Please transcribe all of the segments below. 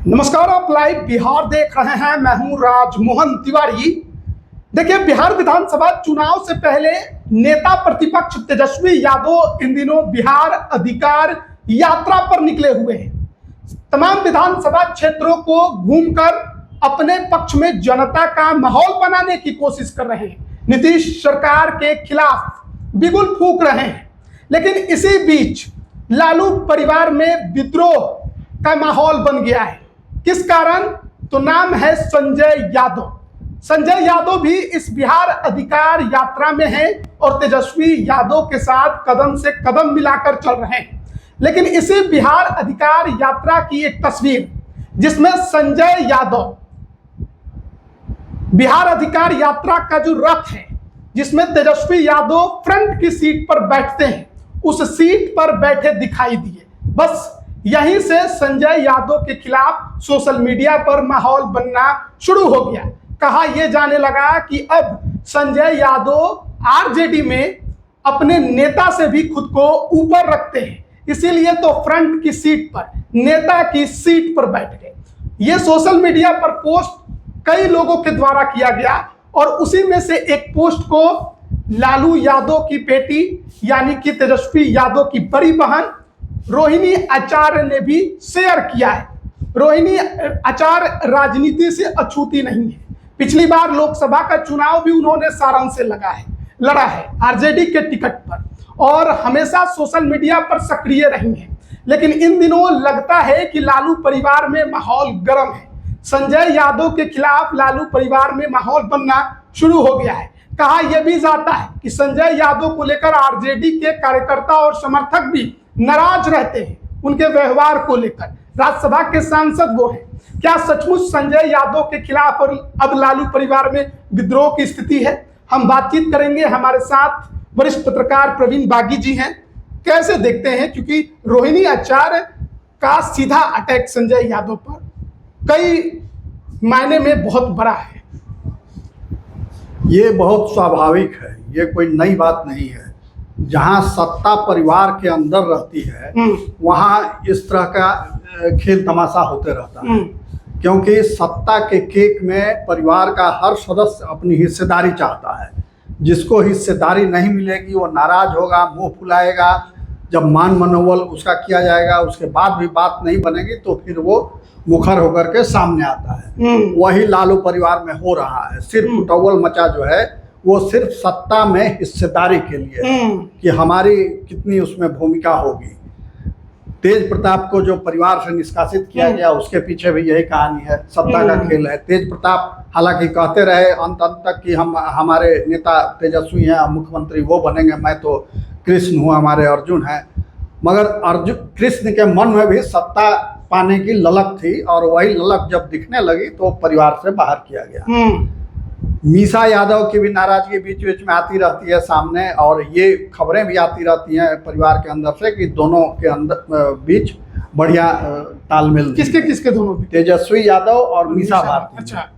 नमस्कार, आप लाइव बिहार देख रहे हैं। मैं हूं राजमोहन तिवारी। देखिए, बिहार विधानसभा चुनाव से पहले नेता प्रतिपक्ष तेजस्वी यादव इन दिनों बिहार अधिकार यात्रा पर निकले हुए हैं। तमाम विधानसभा क्षेत्रों को घूमकर अपने पक्ष में जनता का माहौल बनाने की कोशिश कर रहे हैं। नीतीश सरकार के खिलाफ बिगुल फूंक रहे हैं। लेकिन इसी बीच लालू परिवार में विद्रोह का माहौल बन गया है। किस कारण? तो नाम है संजय यादव। संजय यादव भी इस बिहार अधिकार यात्रा में हैं और तेजस्वी यादव के साथ कदम से कदम मिलाकर चल रहे हैं। लेकिन इसी बिहार अधिकार यात्रा की एक तस्वीर जिसमें संजय यादव बिहार अधिकार यात्रा का जो रथ है, जिसमें तेजस्वी यादव फ्रंट की सीट पर बैठते हैं, उस सीट पर बैठे दिखाई दिए। बस यहीं से संजय यादव के खिलाफ सोशल मीडिया पर माहौल बनना शुरू हो गया। कहा यह जाने लगा कि अब संजय यादव आरजेडी में अपने नेता से भी खुद को ऊपर रखते हैं, इसीलिए तो फ्रंट की सीट पर, नेता की सीट पर बैठ गए। यह सोशल मीडिया पर पोस्ट कई लोगों के द्वारा किया गया और उसी में से एक पोस्ट को लालू यादव की बेटी यानी कि तेजस्वी यादव की बड़ी बहन रोहिणी आचार्य ने भी शेयर किया है। रोहिणी आचार्य राजनीति से अछूती नहीं है। पिछली बार लोकसभा का चुनाव भी उन्होंने सारण से लड़ा है आरजेडी के टिकट पर और हमेशा सोशल मीडिया पर सक्रिय रही हैं। लेकिन इन दिनों लगता है कि लालू परिवार में माहौल गर्म है। संजय यादव के खिलाफ लालू परिवार में माहौल बनना शुरू हो गया है। कहा यह भी जाता है कि संजय यादव को लेकर आरजेडी के कार्यकर्ता और समर्थक भी नाराज रहते हैं उनके व्यवहार को लेकर। राज्यसभा के सांसद वो हैं। क्या सचमुच संजय यादव के खिलाफ और अब लालू परिवार में विद्रोह की स्थिति है? हम बातचीत करेंगे। हमारे साथ वरिष्ठ पत्रकार प्रवीण बागी जी हैं। कैसे देखते हैं, क्योंकि रोहिणी आचार्य का सीधा अटैक संजय यादव पर कई मायने में बहुत बड़ा है। ये बहुत स्वाभाविक है, ये कोई नई बात नहीं है। जहाँ सत्ता परिवार के अंदर रहती है वहाँ इस तरह का खेल तमाशा होते रहता है, क्योंकि सत्ता के केक में परिवार का हर सदस्य अपनी हिस्सेदारी चाहता है। जिसको हिस्सेदारी नहीं मिलेगी वो नाराज होगा, मुंह फुलाएगा। जब मान मनोबल उसका किया जाएगा उसके बाद भी बात नहीं बनेगी तो फिर वो मुखर होकर के सामने आता है। वही लालू परिवार में हो रहा है। सिर्फ उटव्वल मचा जो है वो सिर्फ सत्ता में हिस्सेदारी के लिए कि हमारी कितनी उसमें भूमिका होगी। तेज प्रताप को जो परिवार से निष्कासित किया गया उसके पीछे भी यही कहानी है, सत्ता का खेल है। तेज प्रताप हालांकि कहते रहे अंत तक कि हम हमारे नेता तेजस्वी हैं, मुख्यमंत्री वो बनेंगे, मैं तो कृष्ण हूँ, हमारे अर्जुन हैं। मगर अर्जुन कृष्ण के मन में भी सत्ता पाने की ललक थी और वही ललक जब दिखने लगी तो परिवार से बाहर किया गया। मीसा यादव की भी नाराजगी बीच बीच में आती रहती है सामने और ये खबरें भी आती रहती हैं परिवार के अंदर से कि दोनों के अंदर बीच बढ़िया तालमेल। किसके दोनों? तेजस्वी यादव और मीसा भारती। अच्छा।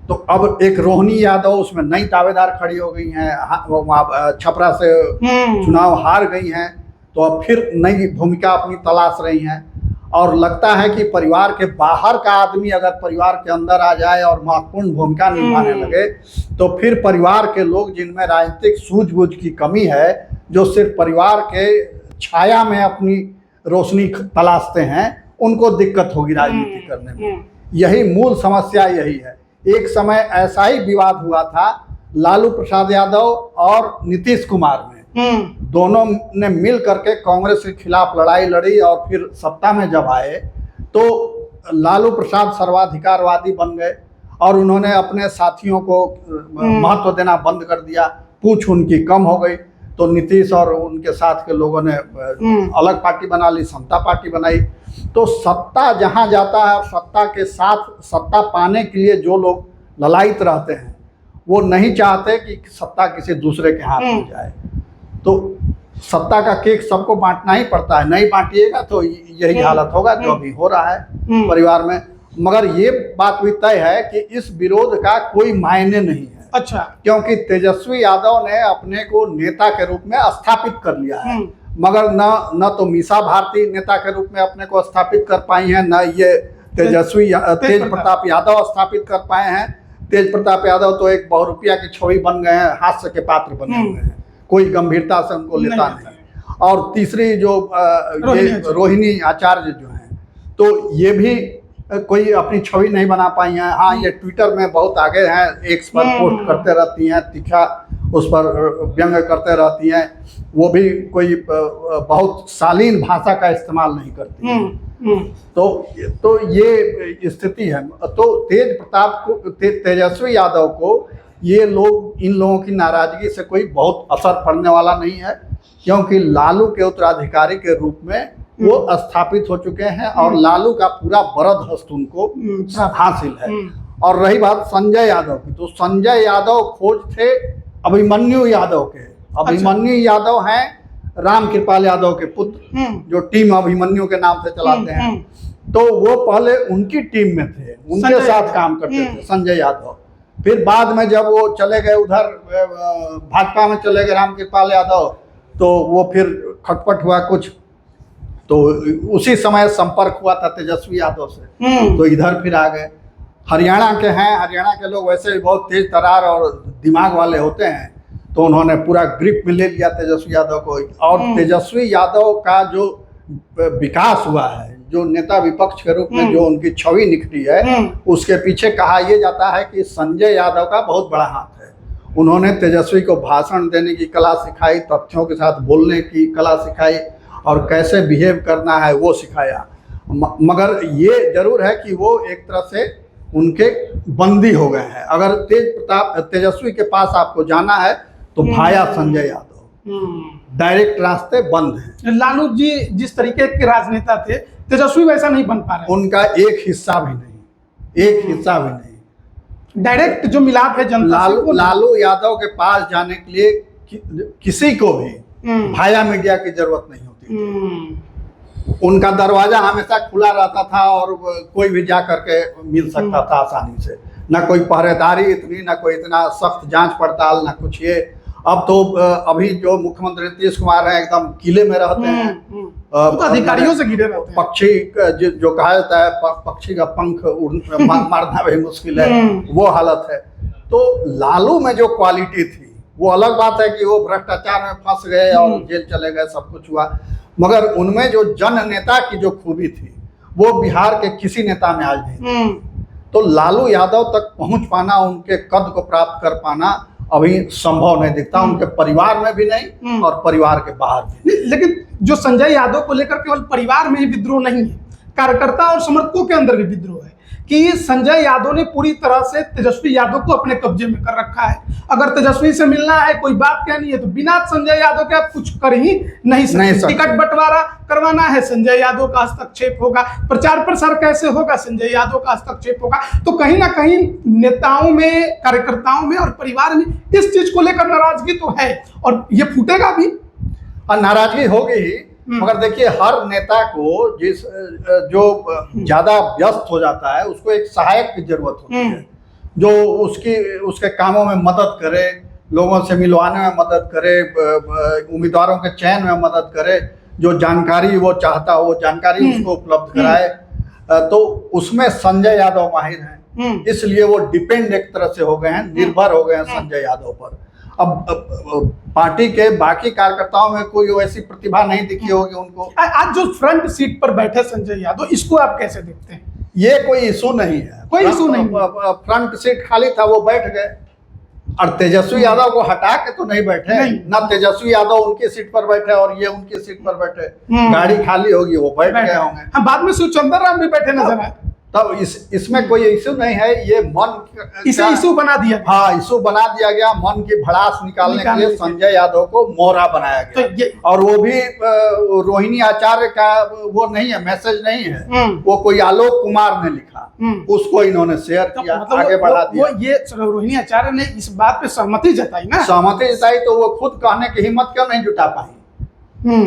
तो अब एक रोहिणी यादव उसमें नई दावेदार खड़ी हो गई हैं, वहाँ छपरा से चुनाव हार गई हैं, तो अब फिर नई भूमिका अपनी तलाश रही हैं। और लगता है कि परिवार के बाहर का आदमी अगर परिवार के अंदर आ जाए और महत्वपूर्ण भूमिका निभाने लगे तो फिर परिवार के लोग जिनमें राजनीतिक सूझबूझ की कमी है, जो सिर्फ परिवार के छाया में अपनी रोशनी तलाशते हैं, उनको दिक्कत होगी राजनीति करने में। यही मूल समस्या यही है। एक समय ऐसा ही विवाद हुआ था लालू प्रसाद यादव और नीतीश कुमार में। दोनों ने मिल करके कांग्रेस के खिलाफ लड़ाई लड़ी और फिर सत्ता में जब आए तो लालू प्रसाद सर्वाधिकारवादी बन गए और उन्होंने अपने साथियों को महत्व देना बंद कर दिया। पूछ उनकी कम हो गई तो नीतीश और उनके साथ के लोगों ने अलग पार्टी बना ली, समता पार्टी बनाई। तो सत्ता जहां जाता है और सत्ता के साथ सत्ता पाने के लिए जो लोग ललायित रहते हैं वो नहीं चाहते कि सत्ता किसी दूसरे के हाथ में जाए। तो सत्ता का केक सबको बांटना ही पड़ता है, नहीं बांटिएगा तो यही हालत होगा जो अभी हो रहा है परिवार में। मगर ये बात भी तय है कि इस विरोध का कोई मायने नहीं है। अच्छा। क्योंकि तेजस्वी यादव ने अपने को नेता के रूप में स्थापित कर लिया है। मगर न तो मीसा भारती नेता के रूप में अपने को स्थापित कर पाई हैं, न ये तेज प्रताप यादव स्थापित कर पाए हैं। तेज प्रताप यादव तो एक बहुरूपिया की छवि बन गए हैं, हास्य के पात्र बने हुए हैं, कोई गंभीरता से उनको लेता नहीं। और तीसरी जो रोहिणी आचार्य जो हैं, तो ये भी कोई अपनी छवि नहीं बना पाई हैं। हाँ, ये ट्विटर में बहुत आगे हैं, एक्स पर पोस्ट करते रहती हैं, तीखा उस पर व्यंग्य करते रहती हैं, वो भी कोई बहुत शालीन भाषा का इस्तेमाल नहीं करती हैं। तो ये स्थिति है। तो तेज प्रताप को, तेजस्वी यादव को ये लोग, इन लोगों की नाराजगी से कोई बहुत असर पड़ने वाला नहीं है, क्योंकि लालू के उत्तराधिकारी के रूप में वो स्थापित हो चुके हैं और लालू का पूरा बरद हस्त उनको हासिल है। और रही बात संजय यादव की, तो संजय यादव खोज थे अभिमन्यु यादव के। अभिमन्यु यादव हैं राम कृपाल यादव के पुत्र, जो टीम अभिमन्यु के नाम से चलाते हैं। तो वो पहले उनकी टीम में थे, उनके साथ काम करते थे संजय यादव। फिर बाद में जब वो चले गए उधर भाजपा में चले गए राम कृपाल यादव, तो वो फिर खटपट हुआ कुछ, तो उसी समय संपर्क हुआ था तेजस्वी यादव से, तो इधर फिर आ गए। हरियाणा के हैं, हरियाणा के लोग वैसे भी बहुत तेज तरार और दिमाग वाले होते हैं, तो उन्होंने पूरा ग्रिप में ले लिया तेजस्वी यादव को। और तेजस्वी यादव का जो विकास हुआ है, जो नेता विपक्ष के रूप में जो उनकी छवि निकली है, उसके पीछे कहा यह जाता है कि संजय यादव का बहुत बड़ा हाथ है। उन्होंने तेजस्वी को भाषण देने की कला सिखाई, तथ्यों के साथ बोलने की कला सिखाई, और कैसे बिहेव करना है वो सिखाया। मगर ये जरूर है कि वो एक तरह से उनके बंदी हो गए हैं। अगर तेजस्वी के पास आपको जाना है तो भाया संजय यादव, डायरेक्ट रास्ते बंद हैं। लालू जी जिस तरीके के राजनेता थे, तेजस्वी वैसा नहीं बन पा रहे। उनका एक हिस्सा भी नहीं, एक हिस्सा भी नहीं। डायरेक्ट जो मिलाप है जनता से, लालू यादव के पास जाने के लिए किसी को भी भाया मीडिया की जरूरत नहीं होती। उनका दरवाजा हमेशा खुला रहता था और कोई भी जा करके मिल सकता था आसानी से। ना कोई पहरेदारी इतनी, ना कोई इतना सख्त जांच पड़ताल, ना कुछ ये। अब तो अभी जो मुख्यमंत्री नीतीश कुमार हैं एकदम किले में रहते हैं, तो अधिकारियों से घिरे रहते हैं। पक्षी जो कहा जाता है, पक्षी का पंख मारना भी मुश्किल है, वो हालत है। तो लालू में जो क्वालिटी थी, वो अलग बात है कि वो भ्रष्टाचार में फंस गए और जेल चले गए, सब कुछ हुआ, मगर उनमें जो जन नेता की जो खूबी थी, वो बिहार के किसी नेता में आज नहीं। तो लालू यादव तक पहुंच पाना, उनके कद को प्राप्त कर पाना अभी संभव नहीं दिखता, उनके परिवार में भी नहीं और परिवार के बाहर भी नहीं। लेकिन जो संजय यादव को लेकर केवल परिवार में ही विद्रोह नहीं है, कार्यकर्ता और समर्थकों के अंदर भी विद्रोह है कि संजय यादव ने पूरी तरह से तेजस्वी यादव को अपने कब्जे में कर रखा है। अगर तेजस्वी से मिलना है, कोई बात कहनी है, तो बिना संजय यादव के आप कुछ कर ही नहीं सकते। टिकट बंटवारा करवाना है, संजय यादव का हस्तक्षेप होगा। प्रचार प्रसार कैसे होगा, संजय यादव का हस्तक्षेप होगा। तो कहीं ना कहीं नेताओं में, कार्यकर्ताओं में और परिवार में इस चीज को लेकर नाराजगी तो है, और ये फूटेगा भी। और नाराजगी होगी ही, मगर देखिए हर नेता को जो ज्यादा व्यस्त हो जाता है, उसको एक सहायक की जरूरत होती है, जो उसके कामों में मदद करे, लोगों से मिलवाने में मदद करे, उम्मीदवारों के चयन में मदद करे, जो जानकारी वो चाहता हो वो जानकारी उसको उपलब्ध कराए। तो उसमें संजय यादव माहिर हैं, इसलिए वो डिपेंड एक तरह से हो गए हैं, निर्भर हो गए हैं संजय यादव पर। अब पार्टी के बाकी कार्यकर्ताओं में कोई वैसी प्रतिभा नहीं दिखी होगी उनको। आज जो फ्रंट सीट पर बैठे संजय यादव, इसको आप कैसे देखते हैं? ये कोई इशू नहीं है, कोई इशू नहीं। फ्रंट सीट खाली था, वो बैठ गए। और तेजस्वी यादव को हटा के तो नहीं बैठे, ना तेजस्वी यादव उनकी सीट पर बैठे और ये उनकी सीट पर बैठे। गाड़ी खाली होगी, वो बैठ गए होंगे। हाँ, बाद में शिवचंद्र राम भी बैठे नजर आए। तब इसमें कोई इशू नहीं है, ये मन इसे इशू बना दिया। हाँ, इशू बना दिया गया। मन की भड़ास निकालने के लिए संजय यादव को मोहरा बनाया गया। तो और वो भी रोहिणी आचार्य का वो नहीं है, मैसेज नहीं है, वो कोई आलोक कुमार ने लिखा, उसको इन्होंने शेयर किया, आगे बढ़ा दिया। वो ये रोहिणी आचार्य ने इस बात पे सहमति जताई ना, सहमति जताई, तो वो खुद कहने की हिम्मत क्यों नहीं जुटा पाई?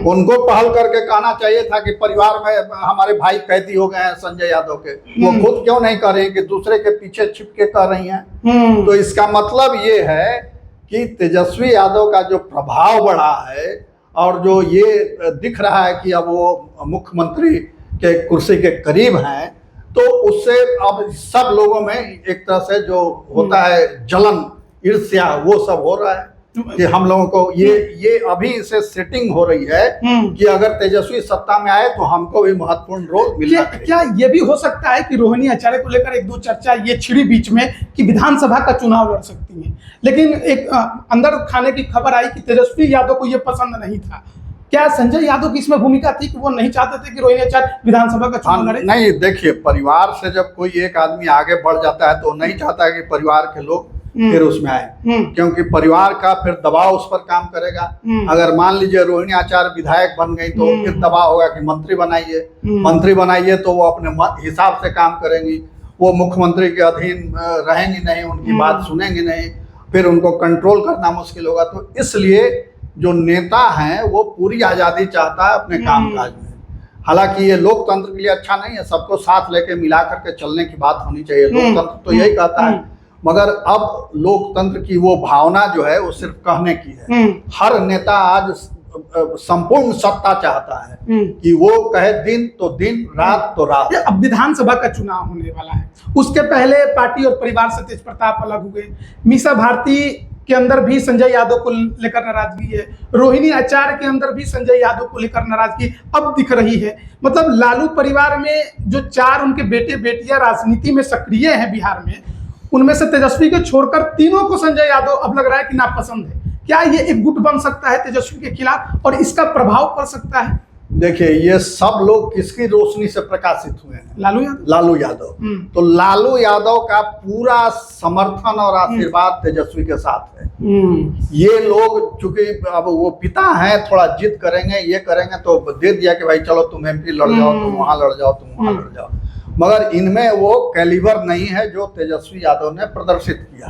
उनको पहल करके कहना चाहिए था कि परिवार में हमारे भाई कैदी हो गए हैं संजय यादव के। वो खुद क्यों नहीं कर रही कि दूसरे के पीछे छिप के कर रही हैं? तो इसका मतलब ये है कि तेजस्वी यादव का जो प्रभाव बढ़ा है और जो ये दिख रहा है कि अब वो मुख्यमंत्री के कुर्सी के करीब हैं, तो उससे अब सब लोगों में एक तरह से जो होता है जलन, ईर्ष्या, वो सब हो रहा है कि हम लोगों को ये अभी से सेटिंग हो रही है कि अगर तेजस्वी सत्ता में आए तो हमको भी महत्वपूर्ण रोल मिलना चाहिए। क्या ये भी हो सकता है कि रोहिणी आचार्य को लेकर एक दो चर्चा ये छिड़ी बीच में कि विधानसभा का चुनाव लड़ सकती हैं, लेकिन एक अंदर खाने की खबर आई कि तेजस्वी यादव को ये पसंद नहीं था। क्या संजय यादव की इसमें भूमिका थी कि वो नहीं चाहते थे कि रोहिणी आचार्य विधानसभा का चुनाव लड़े? नहीं, देखिए, परिवार से जब कोई एक आदमी आगे बढ़ जाता है तो नहीं चाहता कि परिवार के लोग फिर उसमें आए, क्योंकि परिवार का फिर दबाव उस पर काम करेगा। अगर मान लीजिए रोहिणी आचार्य विधायक बन गई तो फिर दबाव होगा कि मंत्री बनाइए, तो वो अपने हिसाब से काम करेंगी, वो मुख्यमंत्री के अधीन रहेंगी नहीं, उनकी बात सुनेंगी नहीं, फिर उनको कंट्रोल करना मुश्किल होगा। तो इसलिए जो नेता हैं वो पूरी आज़ादी चाहता है अपने कामकाज में। हालांकि ये लोकतंत्र के लिए अच्छा नहीं है, सबको साथ लेके मिला करके चलने की बात होनी चाहिए, लोकतंत्र तो यही कहता है। मगर अब लोकतंत्र की वो भावना जो है वो सिर्फ कहने की है। हर नेता आज संपूर्ण सत्ता चाहता है कि वो कहे दिन तो दिन, रात तो रात। अब विधानसभा का चुनाव होने वाला है, उसके पहले पार्टी और परिवार से तेज प्रताप अलग हुए, मीसा भारती के अंदर भी संजय यादव को लेकर नाराजगी है, रोहिणी आचार्य के अंदर भी संजय यादव को लेकर नाराजगी अब दिख रही है। मतलब लालू परिवार में जो 4 उनके बेटे बेटियां राजनीति में सक्रिय हैं बिहार में, उनमें से तेजस्वी को छोड़कर तीनों को संजय यादव अब लग रहा है कि नापसंद है। क्या ये एक गुट बन सकता है तेजस्वी के खिलाफ और इसका प्रभाव पड़ सकता है? देखिए, ये सब लोग किसकी रोशनी से प्रकाशित हुए हैं? लालू यादव। तो लालू यादव का पूरा समर्थन और आशीर्वाद तेजस्वी के साथ है। ये लोग चूंकि अब वो पिता हैं, थोड़ा जिद करेंगे, ये करेंगे, तो दे दिया कि भाई चलो तुम एमपी लड़ जाओ, तुम वहां लड़ जाओ, तुम वहां लड़ जाओ। मगर इनमें वो कैलिबर नहीं है जो तेजस्वी यादव ने प्रदर्शित किया।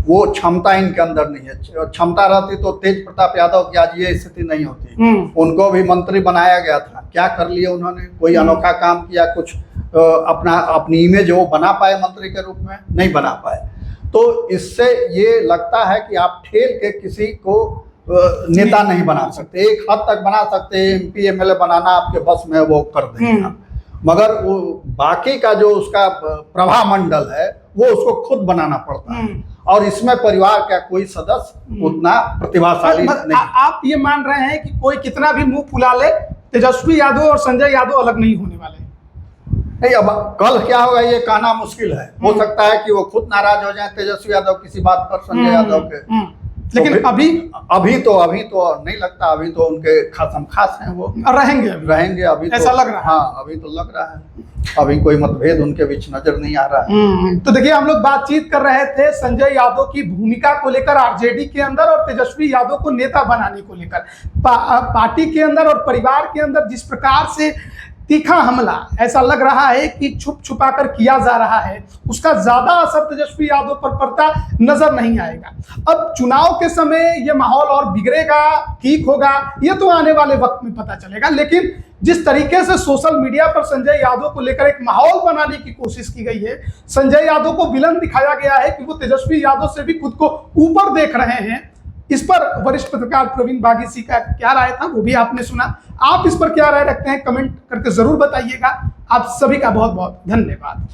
वो क्षमता इनके अंदर नहीं है। क्षमता रहती तो तेज प्रताप यादव की आज ये स्थिति नहीं होती। उनको भी मंत्री बनाया गया था, क्या कर लिया उन्होंने? कोई अनोखा काम किया? कुछ अपनी इमेज वो बना पाए मंत्री के रूप में? नहीं बना पाए। तो इससे ये लगता है कि आप ठेल के किसी को नेता नहीं बना सकते। एक हद तक बना सकते हैं, एमपी एमएलए बनाना आपके बस में, वो कर देंगे आप। मगर वो बाकी का जो उसका प्रभा मंडल है वो उसको खुद बनाना पड़ता है, और इसमें परिवार का कोई सदस्य उतना प्रतिभाशाली नहीं। आप ये मान रहे हैं कि कोई कितना भी मुंह फुला ले, तेजस्वी यादव और संजय यादव अलग नहीं होने वाले? नहीं, अब कल क्या होगा ये कहना मुश्किल है। हो सकता है कि वो खुद नाराज हो जाए तेजस्वी यादव किसी बात पर संजय यादव के, लेकिन तो अभी तो नहीं लगता। अभी तो उनके खासम खास हैं, वो रहेंगे अभी तो, ऐसा लग रहा है। हाँ, अभी तो लग रहा है। अभी कोई मतभेद उनके बीच नजर नहीं आ रहा है। तो देखिए, हम लोग बातचीत कर रहे थे संजय यादव की भूमिका को लेकर आरजेडी के अंदर और तेजस्वी यादव को नेता बनाने को लेकर। पार्टी के अंदर और परिवार के अंदर जिस प्रकार से तीखा हमला ऐसा लग रहा है कि छुप छुपा कर किया जा रहा है, उसका ज्यादा असर तेजस्वी यादव पर पड़ता नजर नहीं आएगा। अब चुनाव के समय यह माहौल और बिगड़ेगा, ठीक होगा, यह तो आने वाले वक्त में पता चलेगा। लेकिन जिस तरीके से सोशल मीडिया पर संजय यादव को लेकर एक माहौल बनाने की कोशिश की गई है, संजय यादव को विलन दिखाया गया है कि वो तेजस्वी यादव से भी खुद को ऊपर देख रहे हैं। इस पर वरिष्ठ पत्रकार प्रवीण बागीसी का क्या राय था वो भी आपने सुना। आप इस पर क्या राय रखते हैं कमेंट करके जरूर बताइएगा। आप सभी का बहुत बहुत धन्यवाद।